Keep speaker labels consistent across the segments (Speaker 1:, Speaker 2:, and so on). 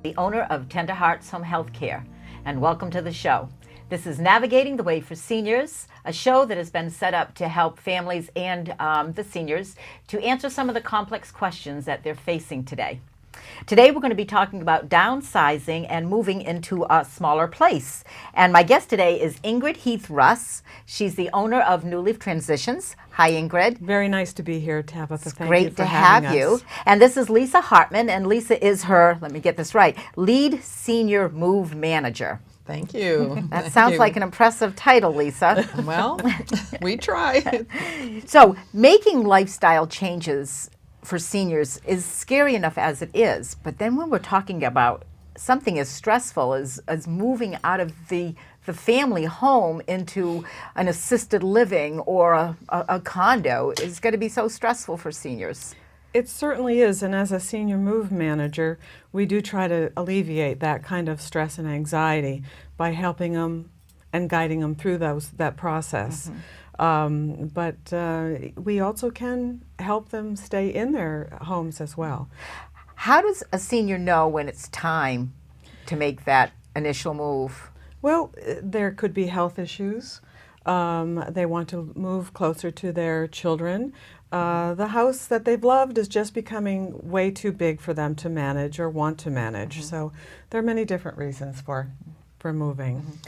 Speaker 1: the owner of Tender Hearts Home Health Care, and welcome to the show. This is Navigating the Way for Seniors, a show that has been set up to help families and the seniors to answer some of the complex questions that they're facing today. Today we're going to be talking about downsizing and moving into a smaller place. And my guest today is Ingrid Heath-Russ. She's the owner of New Leaf Transitions. Hi, Ingrid.
Speaker 2: Very nice to be here, Tabitha. Thank you
Speaker 1: Great
Speaker 2: for
Speaker 1: to have
Speaker 2: having
Speaker 1: you.
Speaker 2: us.
Speaker 1: And this is Lisa Hartman, and Lisa is her, let me get this right, lead senior move manager.
Speaker 3: Thank you.
Speaker 1: That sounds like an impressive title, Lisa.
Speaker 3: Well, we try.
Speaker 1: So making lifestyle changes for seniors is scary enough as it is, but then when we're talking about something as stressful as moving out of the family home into an assisted living or a condo is going to be so stressful for seniors.
Speaker 2: It certainly is, and as a senior move manager, we do try to alleviate that kind of stress and anxiety by helping them and guiding them through that process. But we also can help them stay in their homes as well.
Speaker 1: How does a senior know when it's time to make that initial move?
Speaker 2: Well, there could be health issues. They want to move closer to their children. The house that they've loved is just becoming way too big for them to manage or want to manage. So there are many different reasons for moving.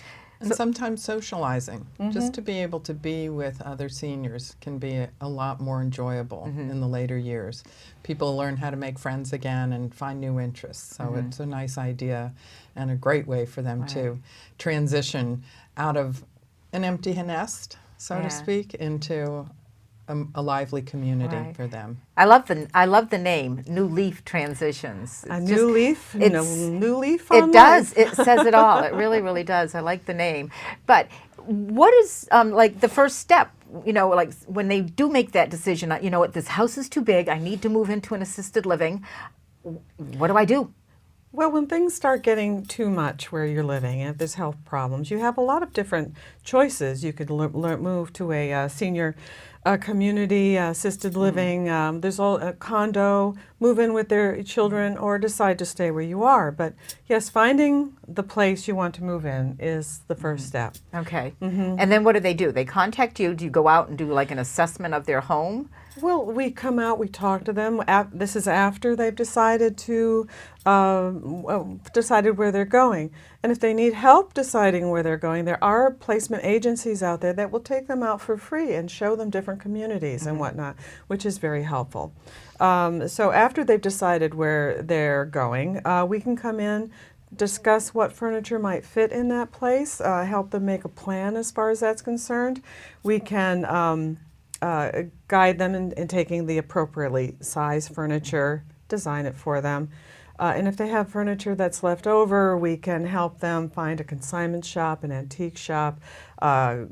Speaker 3: And sometimes socializing, just to be able to be with other seniors can be a lot more enjoyable in the later years. People learn how to make friends again and find new interests. So it's a nice idea and a great way for them to transition out of an empty nest, so to speak, into a lively community for them.
Speaker 1: I love the name, New Leaf Transitions.
Speaker 2: A new leaf? New leaf on
Speaker 1: It
Speaker 2: life.
Speaker 1: does. It says it all. It really, really does. I like the name. But what is like the first step? You know, like when they do make that decision, you know what, this house is too big. I need to move into an assisted living. What do I do?
Speaker 2: Well, when things start getting too much where you're living, if there's health problems, you have a lot of different choices. You could move to a senior community, assisted living. There's a condo, move in with their children, or decide to stay where you are. But yes, finding the place you want to move in is the first step.
Speaker 1: Okay. And then what do? They contact you. Do you go out and do like an assessment of their home?
Speaker 2: Well, we come out, we talk to them. This is after they've decided decided where they're going. And if they need help deciding where they're going, there are placement agencies out there that will take them out for free and show them different communities and whatnot, which is very helpful. So after they've decided where they're going, we can come in, discuss what furniture might fit in that place, help them make a plan as far as that's concerned. We can guide them in taking the appropriately sized furniture, design it for them. And if they have furniture that's left over, we can help them find a consignment shop, an antique shop.
Speaker 3: Or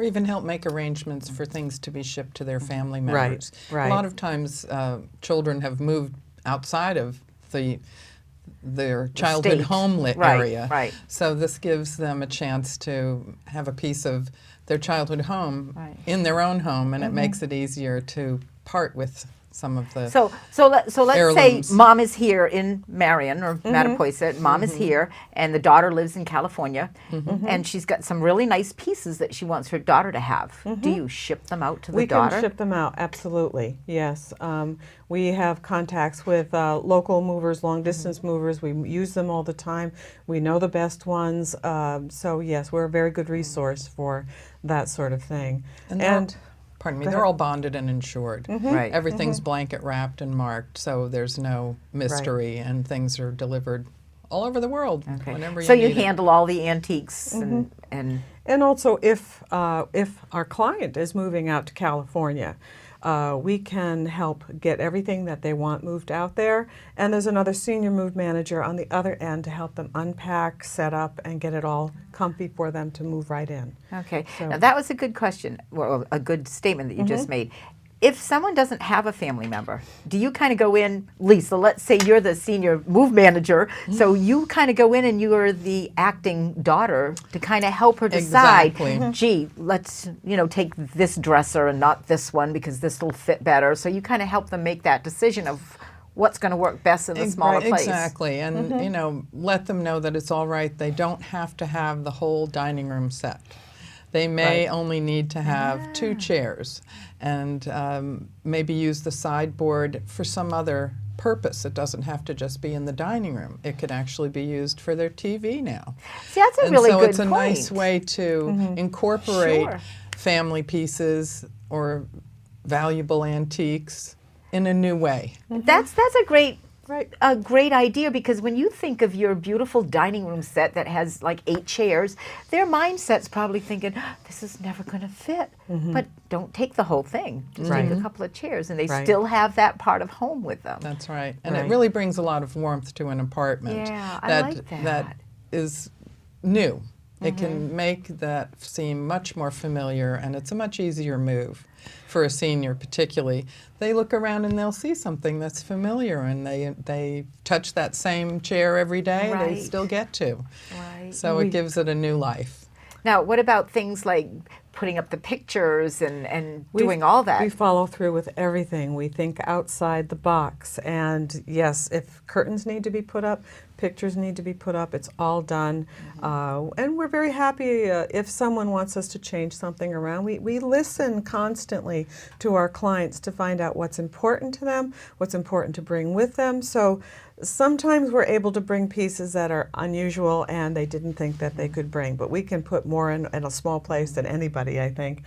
Speaker 3: even help make arrangements for things to be shipped to their family members.
Speaker 2: Right.
Speaker 3: A lot of times children have moved outside of their childhood
Speaker 1: state.
Speaker 3: home area.
Speaker 1: Right.
Speaker 3: So this gives them a chance to have a piece of their childhood home in their own home, and it makes it easier to part with some of the
Speaker 1: So let's
Speaker 3: heirlooms.
Speaker 1: say mom is here in Marion or Mattapoisett. Mom is here, and the daughter lives in California, and she's got some really nice pieces that she wants her daughter to have. Do you ship them out to the daughter?
Speaker 2: We can ship them out, absolutely, yes. We have contacts with local movers, long-distance movers. We use them all the time. We know the best ones. So, yes, we're a very good resource for that sort of thing.
Speaker 3: And they're all bonded and insured.
Speaker 1: Right.
Speaker 3: Everything's blanket wrapped and marked, so there's no mystery, and things are delivered all over the world whenever
Speaker 1: So
Speaker 3: you
Speaker 1: you
Speaker 3: need it.
Speaker 1: handle all the antiques and
Speaker 2: also, if our client is moving out to California, we can help get everything that they want moved out there. And there's another senior move manager on the other end to help them unpack, set up, and get it all comfy for them to move right in.
Speaker 1: Okay.
Speaker 2: So-
Speaker 1: Now that was a good question, or a good statement that you just made. If someone doesn't have a family member, do you kind of go in, Lisa, let's say you're the senior move manager, so you kind of go in and you are the acting daughter to kind of help her decide, gee, let's, take this dresser and not this one because this will fit better. So you kind of help them make that decision of what's going to work best in the smaller
Speaker 3: Right,
Speaker 1: place.
Speaker 3: exactly, and you know, let them know that it's all right. They don't have to have the whole dining room set. They may only need to have 2 chairs, and maybe use the sideboard for some other purpose. It doesn't have to just be in the dining room. It could actually be used for their TV now.
Speaker 1: See, that's a really
Speaker 3: so
Speaker 1: good
Speaker 3: it's a
Speaker 1: point.
Speaker 3: nice way to incorporate
Speaker 1: Sure.
Speaker 3: family pieces or valuable antiques in a new way.
Speaker 1: That's a great
Speaker 2: Right.
Speaker 1: a great idea, because when you think of your beautiful dining room set that has like 8 chairs, their mindset's probably thinking, this is never going to fit. But don't take the whole thing. Just take a couple of chairs, and they still have that part of home with them.
Speaker 3: That's right. And it really brings a lot of warmth to an apartment.
Speaker 1: Yeah, I like that.
Speaker 3: That is new. It can make that seem much more familiar, and it's a much easier move for a senior particularly. They look around and they'll see something that's familiar, and they touch that same chair every day. They
Speaker 1: Right.
Speaker 3: still get to.
Speaker 1: Right.
Speaker 3: So it gives it a new life.
Speaker 1: Now, what about things like putting up the pictures and doing all that?
Speaker 2: We follow through with everything. We think outside the box. And yes, if curtains need to be put up, pictures need to be put up, it's all done. And we're very happy if someone wants us to change something around. We listen constantly to our clients to find out what's important to them, what's important to bring with them. So sometimes we're able to bring pieces that are unusual and they didn't think that they could bring. But we can put more in a small place than anybody, I think.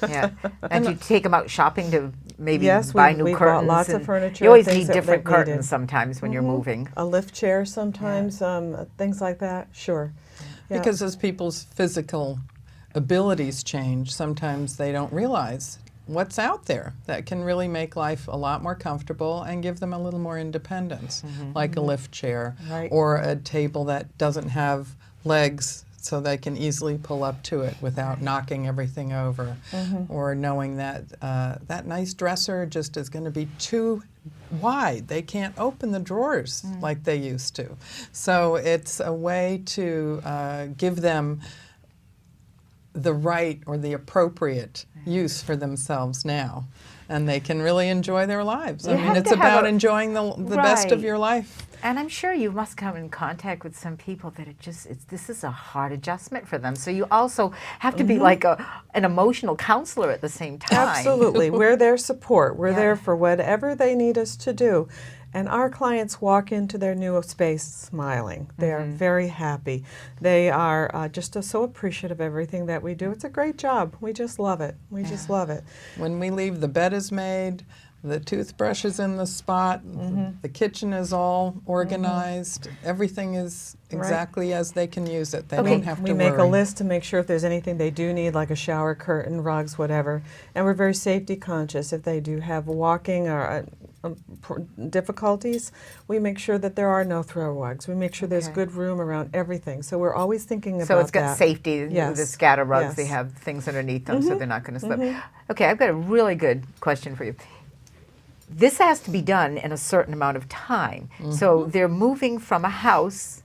Speaker 1: Yeah. And you take them out shopping to maybe
Speaker 2: Yes,
Speaker 1: buy new
Speaker 2: we
Speaker 1: curtains.
Speaker 2: bought lots of
Speaker 1: and
Speaker 2: furniture,
Speaker 1: You always
Speaker 2: things
Speaker 1: need
Speaker 2: that
Speaker 1: different
Speaker 2: they've needed.
Speaker 1: curtains sometimes when you're moving.
Speaker 2: A lift chair sometimes, things like that, sure. Yeah.
Speaker 3: Because as people's physical abilities change, sometimes they don't realize what's out there that can really make life a lot more comfortable and give them a little more independence, like a lift chair
Speaker 2: Right.
Speaker 3: or a table that doesn't have legs so they can easily pull up to it without knocking everything over, or knowing that that nice dresser just is going to be too wide. They can't open the drawers like they used to. So it's a way to give them the right or the appropriate use for themselves now, and they can really enjoy their lives.
Speaker 1: You
Speaker 3: I mean,
Speaker 1: have
Speaker 3: it's
Speaker 1: to have
Speaker 3: about
Speaker 1: a-
Speaker 3: enjoying the best of
Speaker 1: Right.
Speaker 3: your life.
Speaker 1: And I'm sure you must come in contact with some people that this is a hard adjustment for them. So you also have to be like an emotional counselor at the same time.
Speaker 2: Absolutely. We're their support. We're
Speaker 1: Yeah.
Speaker 2: there for whatever they need us to do. And our clients walk into their new space smiling. They are very happy. They are just so appreciative of everything that we do. It's a great job. We just love it. We just love it.
Speaker 3: When we leave, the bed is made, the toothbrush is in the spot, the kitchen is all organized, everything is exactly as they can use it. They don't have to
Speaker 2: We
Speaker 3: worry.
Speaker 2: make a list to make sure if there's anything they do need, like a shower curtain, rugs, whatever. And we're very safety conscious. If they do have walking or difficulties, we make sure that there are no throw rugs. We make sure there's
Speaker 1: Okay.
Speaker 2: good room around everything. So we're always thinking about that.
Speaker 1: So it's got safety.
Speaker 2: Yes.
Speaker 1: The scatter rugs, they
Speaker 2: Yes.
Speaker 1: have things underneath them so they're not going to slip. Okay, I've got a really good question for you. This has to be done in a certain amount of time. So they're moving from a house.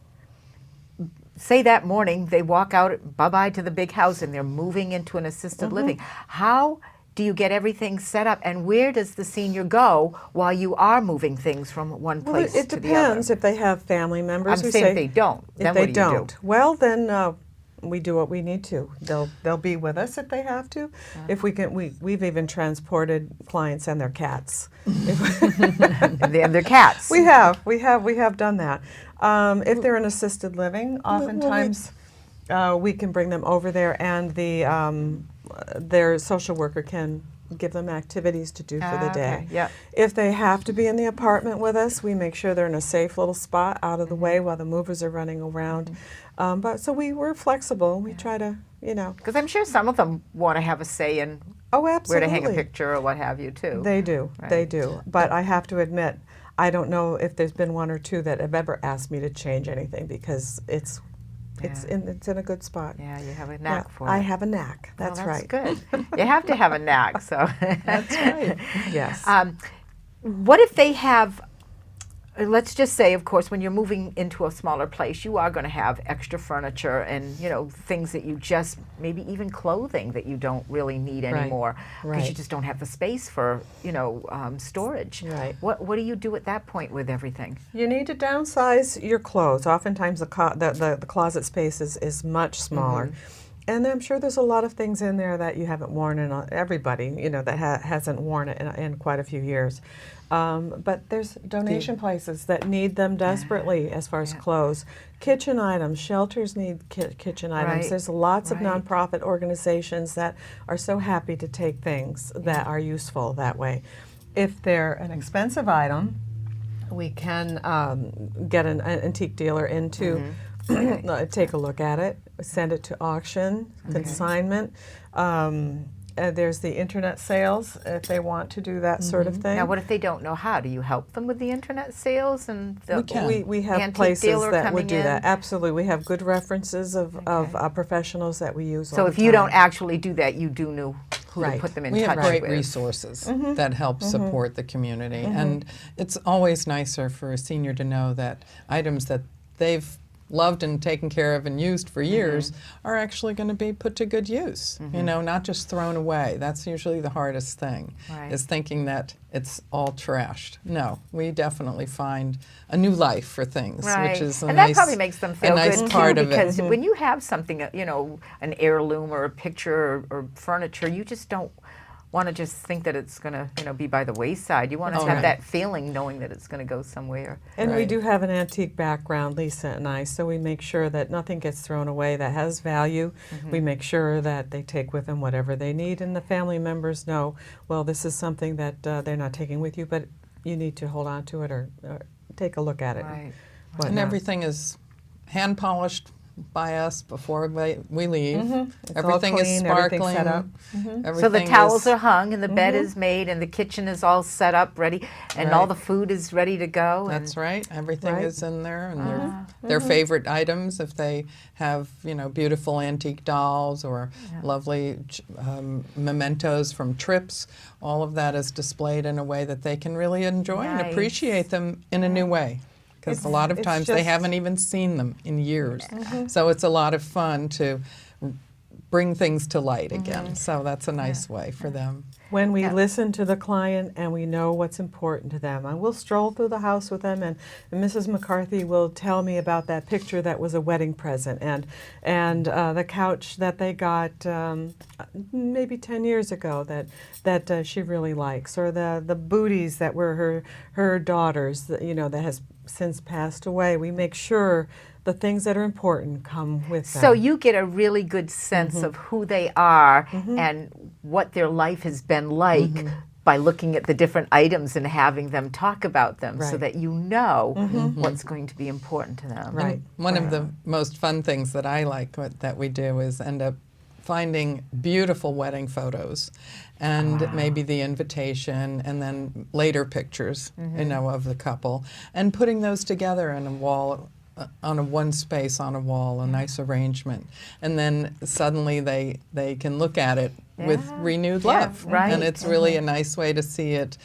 Speaker 1: Say that morning they walk out, bye-bye to the big house, and they're moving into an assisted living. How do you get everything set up, and where does the senior go while you are moving things from one
Speaker 2: Well,
Speaker 1: place
Speaker 2: it
Speaker 1: to the other?
Speaker 2: depends if they have family members.
Speaker 1: I'm
Speaker 2: we
Speaker 1: saying
Speaker 2: say,
Speaker 1: if they don't, then
Speaker 2: if they
Speaker 1: what do you
Speaker 2: don't,
Speaker 1: do?
Speaker 2: well then we do what we need to. They'll be with us if they have to. If we can, we've even transported clients and their cats.
Speaker 1: And their cats.
Speaker 2: We have done that. If they're in assisted living, oftentimes we can bring them over there, and their social worker can give them activities to do for the day.
Speaker 1: Okay, yeah.
Speaker 2: If they have to be in the apartment with us, we make sure they're in a safe little spot out of the way while the movers are running around. But so we're flexible. We try to,
Speaker 1: Because I'm sure some of them want to have a say in
Speaker 2: oh,
Speaker 1: where
Speaker 2: absolutely.
Speaker 1: to hang a picture or what have you, too.
Speaker 2: They do. They
Speaker 1: Right.
Speaker 2: do. But I have to admit, I don't know if there's been one or two that have ever asked me to change anything, because it's in a good spot.
Speaker 1: Yeah, you have a knack for it.
Speaker 2: I have a knack.
Speaker 1: Well,
Speaker 2: That's right.
Speaker 1: good. You have to have a knack. So
Speaker 3: That's right.
Speaker 2: Yes.
Speaker 1: What if they have let's just say, of course, when you're moving into a smaller place, you are going to have extra furniture and, you know, things that you just, maybe even clothing that you don't really need anymore because you
Speaker 2: right.
Speaker 1: just don't have the space for, you know, storage.
Speaker 2: Right.
Speaker 1: What do you do at that point with everything?
Speaker 2: You need to downsize your clothes. Oftentimes the closet space is much smaller. And I'm sure there's a lot of things in there that you haven't worn in everybody, you know, that hasn't worn it in quite a few years. But there's donation places that need them desperately as far as clothes. Kitchen items, shelters need kitchen items.
Speaker 1: Right.
Speaker 2: There's lots of
Speaker 1: Right.
Speaker 2: nonprofit organizations that are so happy to take things that are useful that way. If they're an expensive item, we can get an antique dealer into take a look at it, send it to auction, consignment. There's the internet sales if they want to do that sort of thing.
Speaker 1: Now, what if they don't know how? Do you help them with the internet sales and the
Speaker 3: We can.
Speaker 2: We have
Speaker 1: antique
Speaker 2: places
Speaker 1: dealer
Speaker 2: that
Speaker 1: coming
Speaker 2: would do
Speaker 1: in?
Speaker 2: that. Absolutely. We have good references of professionals that we use all
Speaker 1: So
Speaker 2: the
Speaker 1: if you don't
Speaker 2: time.
Speaker 1: actually do that, you do know who to
Speaker 2: Right.
Speaker 1: put them in
Speaker 3: We
Speaker 1: touch
Speaker 3: have great
Speaker 1: with.
Speaker 3: resources that help support the community. And it's always nicer for a senior to know that items that they've loved and taken care of and used for years are actually going to be put to good use, you know, not just thrown away. That's usually the hardest thing,
Speaker 1: Right.
Speaker 3: is thinking that it's all trashed. No, we definitely find a new life for things,
Speaker 1: Right.
Speaker 3: which is a
Speaker 1: and
Speaker 3: nice,
Speaker 1: that probably makes them feel
Speaker 3: a nice
Speaker 1: good
Speaker 3: part
Speaker 1: too,
Speaker 3: of
Speaker 1: because
Speaker 3: it.
Speaker 1: when you have something, you know, an heirloom or a picture or furniture, you just don't want to just think that it's going to, you know, be by the wayside. You want to
Speaker 3: Oh,
Speaker 1: have
Speaker 3: right.
Speaker 1: that feeling, knowing that it's going to go somewhere.
Speaker 2: And we
Speaker 3: Right.
Speaker 2: do have an antique background, Lisa and I, so we make sure that nothing gets thrown away that has value. We make sure that they take with them whatever they need, and the family members know, well, this is something that they're not taking with you, but you need to hold on to it or take a look at it.
Speaker 1: Right.
Speaker 2: whatnot.
Speaker 3: And everything is hand polished by us before we leave.
Speaker 2: It's all
Speaker 3: Everything is
Speaker 2: clean,
Speaker 3: sparkling.
Speaker 2: everything's set up.
Speaker 1: So the
Speaker 3: Everything
Speaker 1: towels
Speaker 3: is-
Speaker 1: are hung, and the bed is made, and the kitchen is all set up, ready, and all
Speaker 3: Right.
Speaker 1: the food is ready to go.
Speaker 3: That's right. Everything
Speaker 2: Right.
Speaker 3: is in there, and their favorite items. If they have, you know, beautiful antique dolls or lovely mementos from trips, all of that is displayed in a way that they can really enjoy and
Speaker 1: Nice.
Speaker 3: appreciate them in a new way. Because a lot of
Speaker 2: it's
Speaker 3: times they
Speaker 2: just-
Speaker 3: haven't even seen them in years. So it's a lot of fun to bring things to light again. So that's a nice way for them.
Speaker 2: When we listen to the client and we know what's important to them, and we'll stroll through the house with them, and Mrs. McCarthy will tell me about that picture that was a wedding present, and the couch that they got maybe 10 years ago that she really likes, or the booties that were her daughter's, that, you know, that has since passed away. We make sure the things that are important come with them.
Speaker 1: So you get a really good sense of who they are and what their life has been like by looking at the different items and having them talk about them, so
Speaker 2: Right.
Speaker 1: that you know what's going to be important to them.
Speaker 2: Right.
Speaker 3: One of the most fun things that I like that we do is end up finding beautiful wedding photos and maybe the invitation and then later pictures, you know, of the couple, and putting those together in a wall, on a one space on a wall, a nice arrangement. And then suddenly they can look at it with renewed love.
Speaker 1: right.
Speaker 3: And it's really a nice way to see it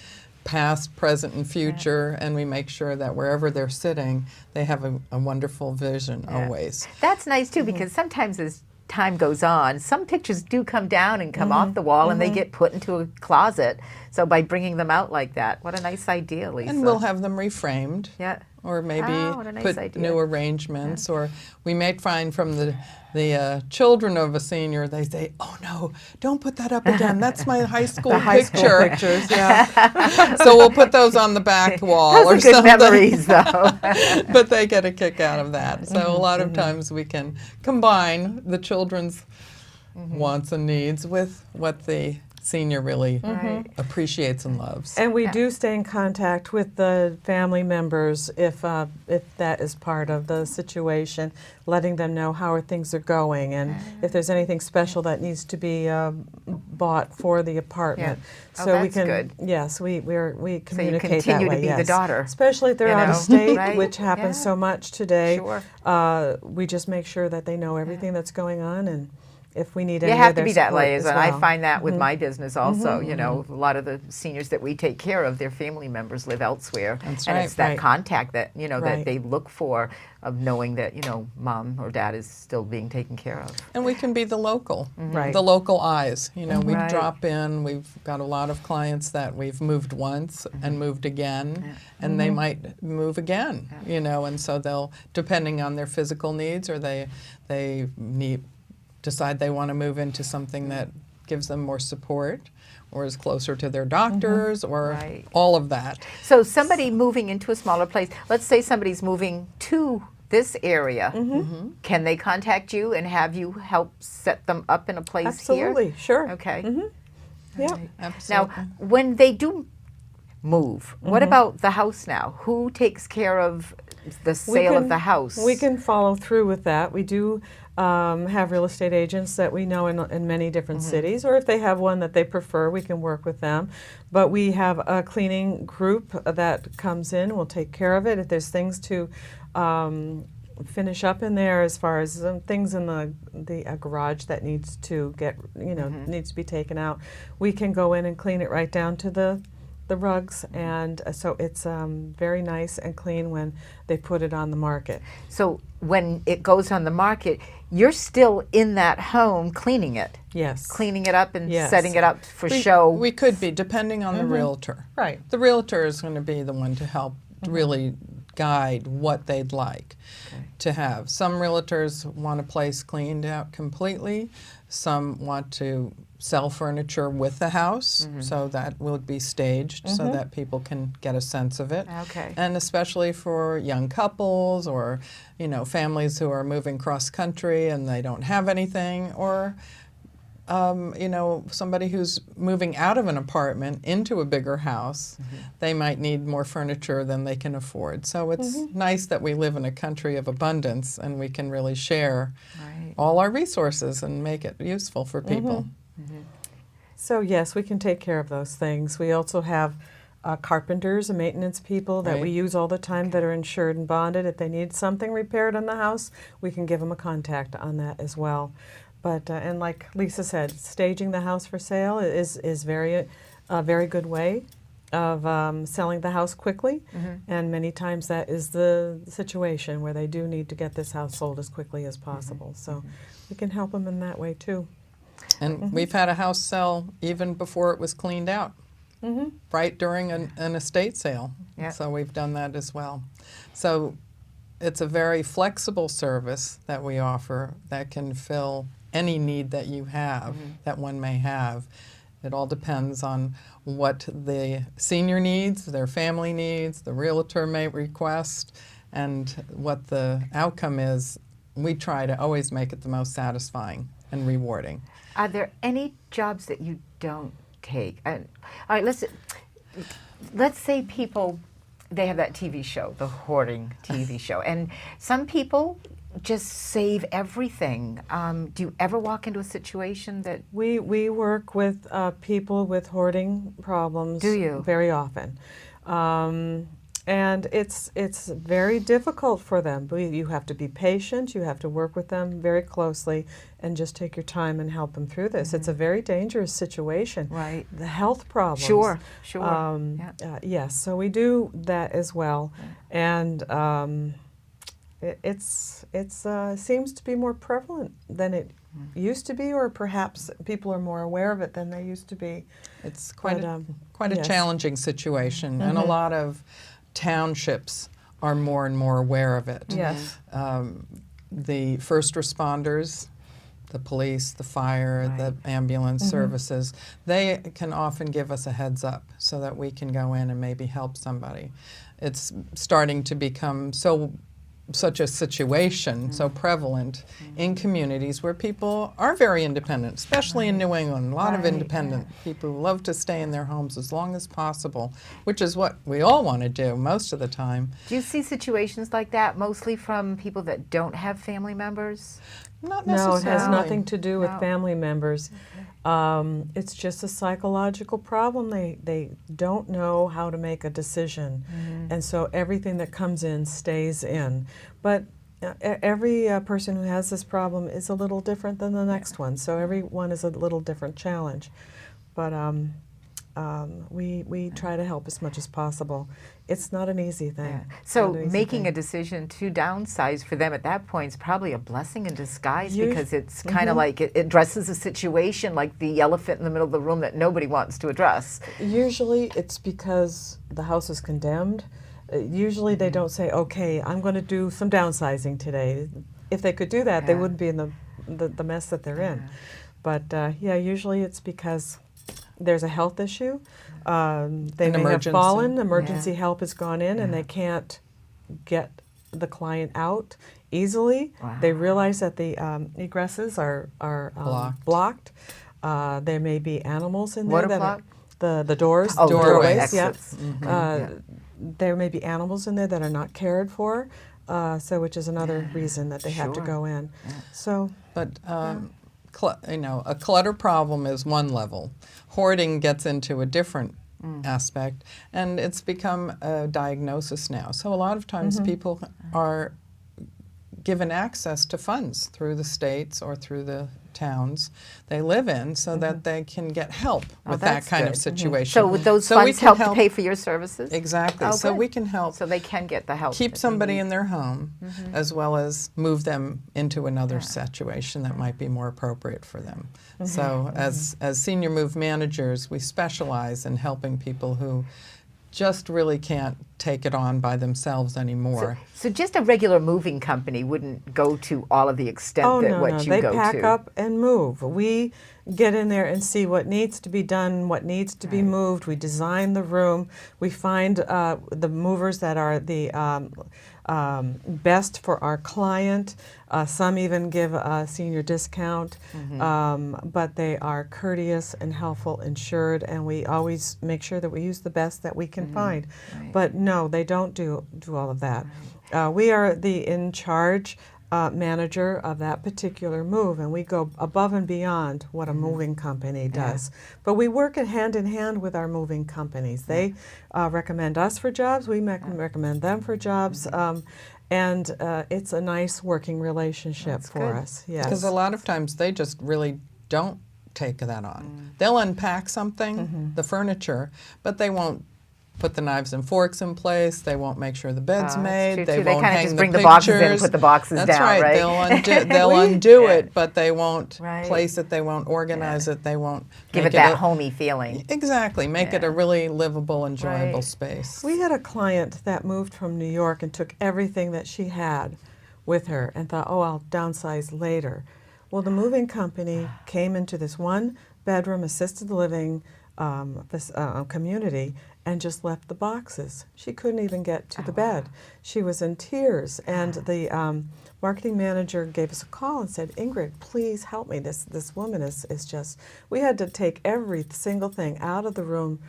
Speaker 3: past, present, and future, and we make sure that wherever they're sitting, they have a wonderful vision always.
Speaker 1: That's nice too, because sometimes as time goes on, some pictures do come down and come off the wall, and they get put into a closet. So by bringing them out like that, what a nice idea, Lisa.
Speaker 3: And we'll have them reframed.
Speaker 1: Yeah.
Speaker 3: Or maybe
Speaker 1: Oh, what a nice
Speaker 3: put
Speaker 1: idea.
Speaker 3: new arrangements, or we may find from the children of a senior, they say, "Oh no, don't put that up again. That's my high school
Speaker 2: high school
Speaker 3: picture."
Speaker 2: pictures, yeah.
Speaker 3: So we'll put those on the back wall
Speaker 1: Those
Speaker 3: or
Speaker 1: are good
Speaker 3: something.
Speaker 1: memories, though.
Speaker 3: But they get a kick out of that. So a lot of times we can combine the children's wants and needs with what the senior really appreciates and loves.
Speaker 2: And we do stay in contact with the family members if that is part of the situation, letting them know how things are going and if there's anything special that needs to be bought for the apartment.
Speaker 1: Oh,
Speaker 2: So we
Speaker 1: that's
Speaker 2: can,
Speaker 1: good.
Speaker 2: yes, we communicate
Speaker 1: continue
Speaker 2: that
Speaker 1: to
Speaker 2: way,
Speaker 1: be the
Speaker 2: yes.
Speaker 1: daughter,
Speaker 2: especially if they're
Speaker 1: you
Speaker 2: out of
Speaker 1: know?
Speaker 2: state,
Speaker 1: Right.
Speaker 2: which happens
Speaker 1: Yeah.
Speaker 2: so much today.
Speaker 1: Sure.
Speaker 2: We just make sure that they know everything that's going on, if we need
Speaker 1: You
Speaker 2: any
Speaker 1: have
Speaker 2: of
Speaker 1: to
Speaker 2: their
Speaker 1: be that
Speaker 2: support as
Speaker 1: liaison. I
Speaker 2: well.
Speaker 1: find that with my business also. You know, a lot of the seniors that we take care of, their family members live elsewhere.
Speaker 3: That's
Speaker 1: and
Speaker 3: right.
Speaker 1: it's that
Speaker 2: Right.
Speaker 1: contact that, you know, that
Speaker 2: Right.
Speaker 1: they look for, of knowing that, you know, mom or dad is still being taken care of.
Speaker 3: And we can be the local,
Speaker 2: Right.
Speaker 3: the local eyes. You know, we
Speaker 1: Right.
Speaker 3: drop in. We've got a lot of clients that we've moved once and moved again, and they might move again. You know, and so they'll, depending on their physical needs, or they decide they want to move into something that gives them more support, or is closer to their doctors, or
Speaker 1: Right.
Speaker 3: all of that.
Speaker 1: So somebody moving into a smaller place, let's say somebody's moving to this area, can they contact you and have you help set them up in a place
Speaker 2: Absolutely,
Speaker 1: here?
Speaker 2: sure.
Speaker 1: Okay.
Speaker 2: Yeah.
Speaker 1: Now,
Speaker 3: Absolutely.
Speaker 1: when they do move, what about the house now? Who takes care of the sale of the house?
Speaker 2: We can follow through with that. We do have real estate agents that we know in many different cities, or if they have one that they prefer, we can work with them. But we have a cleaning group that comes in, we'll take care of it. If there's things to finish up in there, as far as things in the garage that needs to get, you know, needs to be taken out, we can go in and clean it right down to the rugs, and so it's very nice and clean when they put it on the market.
Speaker 1: So when it goes on the market, you're still in that home cleaning it,
Speaker 2: Yes.
Speaker 1: cleaning it up and
Speaker 2: Yes.
Speaker 1: setting it up for show.
Speaker 3: We could be, depending on the realtor.
Speaker 2: Right.
Speaker 3: The realtor is going to be the one to help really guide what they'd like to have. Some realtors want a place cleaned out completely. Some want to sell furniture with the house, so that will be staged so that people can get a sense of it.
Speaker 1: Okay.
Speaker 3: And especially for young couples, or, you know, families who are moving cross country and they don't have anything, or you know, somebody who's moving out of an apartment into a bigger house, they might need more furniture than they can afford. So it's nice that we live in a country of abundance and we can really share
Speaker 1: Right.
Speaker 3: all our resources and make it useful for people.
Speaker 2: So yes, we can take care of those things. We also have carpenters and maintenance people that we
Speaker 3: Right.
Speaker 2: use all the time that are insured and bonded. If they need something repaired on the house, we can give them a contact on that as well. But and like Lisa said, staging the house for sale is very a very good way of selling the house quickly. And many times that is the situation where they do need to get this house sold as quickly as possible. So we can help them in that way too.
Speaker 3: And we've had a house sell even before it was cleaned out, right during an estate sale.
Speaker 1: Yeah.
Speaker 3: So we've done that as well. So it's a very flexible service that we offer that can fill any need that you have, that one may have. It all depends on what the senior needs, their family needs, the realtor may request, and what the outcome is. We try to always make it the most satisfying and rewarding.
Speaker 1: Are there any jobs that you don't take? And, all right, let's say people, they have that TV show, the hoarding TV show, and some people just save everything. Do you ever walk into a situation that...
Speaker 2: We work with people with hoarding problems.
Speaker 1: Do you?
Speaker 2: Very often. And it's very difficult for them. You have to be patient, you have to work with them very closely, and just take your time and help them through this. It's a very dangerous situation.
Speaker 1: Right.
Speaker 2: The health problems.
Speaker 1: Sure.
Speaker 2: Yes, so we do that as well. And it seems to be more prevalent than it used to be, or perhaps people are more aware of it than they used to be.
Speaker 3: It's quite a
Speaker 2: yes.
Speaker 3: challenging situation, and a lot of townships are more and more aware of it.
Speaker 2: Yes.
Speaker 3: The first responders, the police, the fire, the ambulance services, they can often give us a heads up so that we can go in and maybe help somebody. It's starting to become such a situation, so prevalent in communities where people are very independent, especially in New England. A lot of independent people who love to stay in their homes as long as possible, which is what we all want to do most of the time.
Speaker 1: Do you see situations like that mostly from people that don't have family members?
Speaker 3: Not
Speaker 2: No,
Speaker 3: necessarily.
Speaker 2: it has nothing to do with
Speaker 1: No.
Speaker 2: family members. It's just a psychological problem. They don't know how to make a decision. And so everything that comes in stays in. But every person who has this problem is a little different than the next one. So everyone is a little different challenge. But we try to help as much as possible. It's not an easy thing.
Speaker 1: So making a decision to downsize for them at that point is probably a blessing in disguise, because it's kind of like it addresses a situation like the elephant in the middle of the room that nobody wants to address.
Speaker 2: Usually it's because the house is condemned. Usually they don't say, okay, I'm going to do some downsizing today. If they could do that, they wouldn't be in the mess that they're in. But usually it's because there's a health issue. They may have fallen, emergency help has gone in, and they can't get the client out easily. They realize that the egresses are blocked. There may be animals in there that are the doors, doorways. There may be animals in there that are not cared for, which is another reason that they have to go in. So,
Speaker 3: but a clutter problem is one level. Hoarding gets into a different aspect, and it's become a diagnosis now. So a lot of times people are given access to funds through the states or through the towns they live in, so that they can get help with that kind of situation.
Speaker 1: So would those funds help to pay for your services?
Speaker 3: Exactly. So we can help.
Speaker 1: So they can get the help.
Speaker 3: Keep somebody in their home, as well as move them into another situation that might be more appropriate for them. So as senior move managers, we specialize in helping people who just really can't take it on by themselves anymore.
Speaker 1: So just a regular moving company wouldn't go to all of the extent that what you
Speaker 2: they
Speaker 1: go to.
Speaker 2: They pack up and move. We get in there and see what needs to be done, what needs to be moved. We design the room. We find the movers that are the best for our client. Some even give a senior discount, but they are courteous and helpful, insured, and we always make sure that we use the best that we can find. But no, they don't do all of that. We are the in charge manager of that particular move, and we go above and beyond what a moving company does. But we work hand in hand with our moving companies. They recommend us for jobs, we recommend them for jobs, and it's a nice working relationship for us. Yes.
Speaker 3: Because a lot of times they just really don't take that on. They'll unpack something, the furniture, but they won't put the knives and forks in place. They won't make sure the bed's made. They won't hang
Speaker 1: just
Speaker 3: the
Speaker 1: bring
Speaker 3: pictures.
Speaker 1: the boxes in and put the boxes
Speaker 3: That's
Speaker 1: down,
Speaker 3: right. They'll undo it, but they won't
Speaker 1: Right.
Speaker 3: place it. They won't organize it. They won't
Speaker 1: Give
Speaker 3: make
Speaker 1: it that homey feeling.
Speaker 3: Exactly. Make it a really livable, enjoyable space.
Speaker 2: We had a client that moved from New York and took everything that she had with her and thought, oh, I'll downsize later. Well, the moving company came into this one-bedroom assisted living community and just left the boxes. She couldn't even get to the bed. She was in tears, and the marketing manager gave us a call and said, Ingrid, please help me. This woman is just, we had to take every single thing out of the room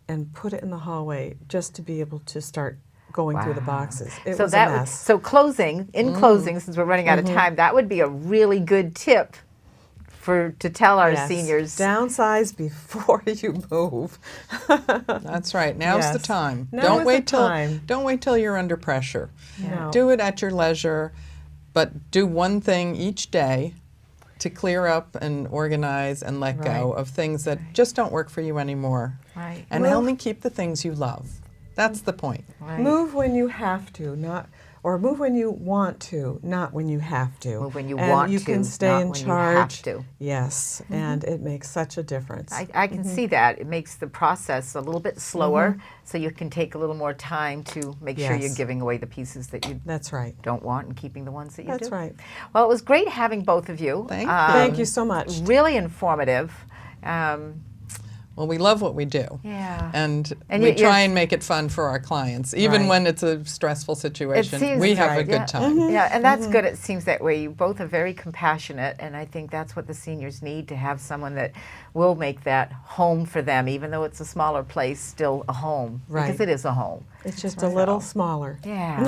Speaker 2: and put it in the hallway just to be able to start going through the boxes. It was a mess.
Speaker 1: So closing, since we're running out of time, that would be a really good tip to tell our seniors.
Speaker 2: Downsize before you move.
Speaker 3: That's right. Now's the time.
Speaker 2: Don't wait
Speaker 3: till you're under pressure.
Speaker 2: No.
Speaker 3: Do it at your leisure, but do one thing each day to clear up and organize and let go of things that just don't work for you anymore.
Speaker 1: Right.
Speaker 3: And only keep the things you love. That's the point.
Speaker 2: Right. Move when you have to, or move when you want to, not when you have to.
Speaker 1: Move when you
Speaker 2: and
Speaker 1: want
Speaker 2: you
Speaker 1: to,
Speaker 2: can stay in
Speaker 1: not when
Speaker 2: charge.
Speaker 1: you have to.
Speaker 2: Yes, and it makes such a difference.
Speaker 1: I can see that. It makes the process a little bit slower, so you can take a little more time to make sure you're giving away the pieces that you don't want and keeping the ones that you do.
Speaker 2: That's right.
Speaker 1: Well, it was great having both of you.
Speaker 3: Thank you.
Speaker 2: Thank you so much.
Speaker 1: Really informative.
Speaker 3: Well, we love what we do.
Speaker 1: Yeah.
Speaker 3: And we try and make it fun for our clients. Even when it's a stressful situation, we have a good time.
Speaker 1: Yeah, and that's good. It seems that way. You both are very compassionate, and I think that's what the seniors need, to have someone that will make that home for them, even though it's a smaller place, still a home.
Speaker 2: Right.
Speaker 1: Because it is a home.
Speaker 2: It's just a little smaller.
Speaker 1: Yeah.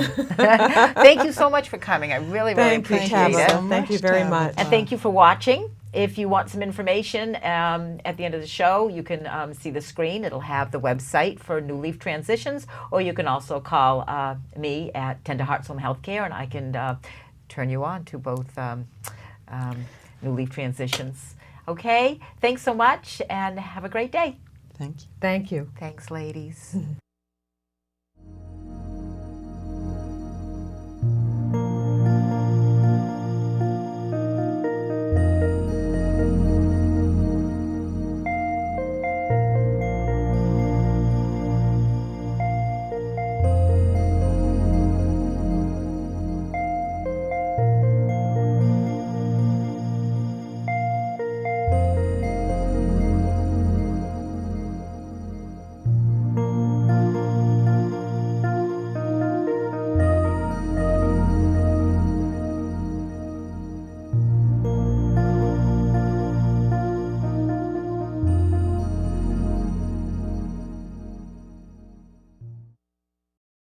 Speaker 1: Thank you so much for coming. I really, really appreciate it.
Speaker 2: Thank you very much.
Speaker 1: And thank you for watching. If you want some information at the end of the show, you can see the screen. It'll have the website for New Leaf Transitions, or you can also call me at Tender Hearts Home Healthcare, and I can turn you on to both new leaf transitions. Okay, thanks so much and have a great day.
Speaker 3: Thank you.
Speaker 2: Thank you.
Speaker 1: Thanks, ladies.